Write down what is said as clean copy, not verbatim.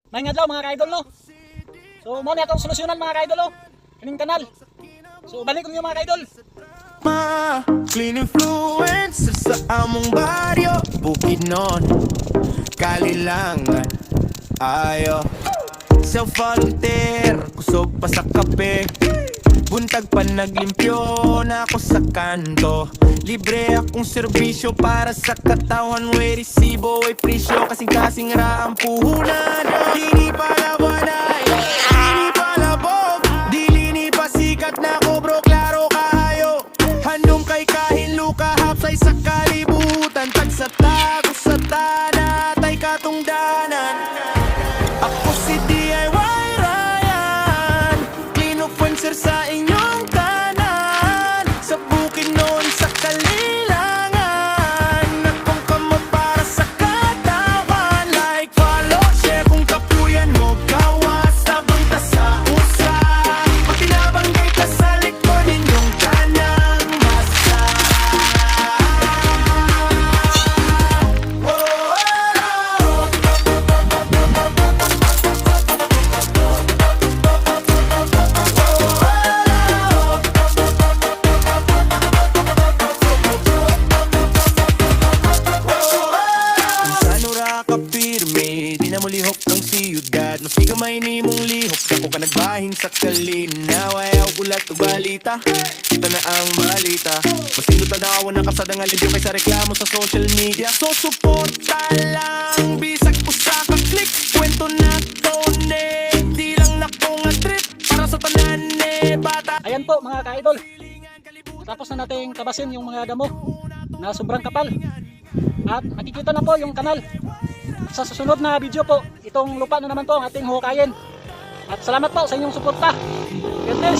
May ngadlaw mga ka-idol no. So mo ni atong solusyonan mga ka-idol oh. Kining kanal. So balik ko niyo mga ka-idol. Clean influencer sa among baryo, Bukidnon, Kalilangan, ayo. Self-volunteer, kusog pa sa kape. Buntag pa naglimpyo na ako sa kanto. Libre akong serbisyo para sa katawan. Way resibo, way presyo, kasing-kasing ra ang puhunan. Dini palabanay, dini palabog, dili ni pasikat na ko bro, klaro kahayo. Handong kay kahinlo kahapsay sa kalibutan. Tag sa tago sa tanat ay katungdanan. Ako si DIY Ryan, clean influencer sa inyong kanan. Sa Bukidnon, sa Kalilangan, akong kamot para sa katawan. Like, follow, share kung kapuyan mo, gawas sabang ta sa usa. Matinabangay ka sa likod ninyong kanang masa. Kapirme, di na mo lihok ang siyudad. Mas gamay ni mong lihok, ako ka nagbahing sa kalinaw. Ayaw bulat o balita, ito na ang balita. Mas indutan na ako ng kasada nga libyo kaysa reklamo sa social media. So suporta lang, bisag ko sa kaklik. Kwento na to ne, di lang na ko nga trip. Para sa tanan ne, bata. Ayan po mga ka-idol. Tapos na nating tabasin yung mga damo na sobrang kapal. At nakikita na po yung kanal. Sa susunod na video po, itong lupa na naman po ang ating hukayin. At salamat po sa inyong suporta. God bless!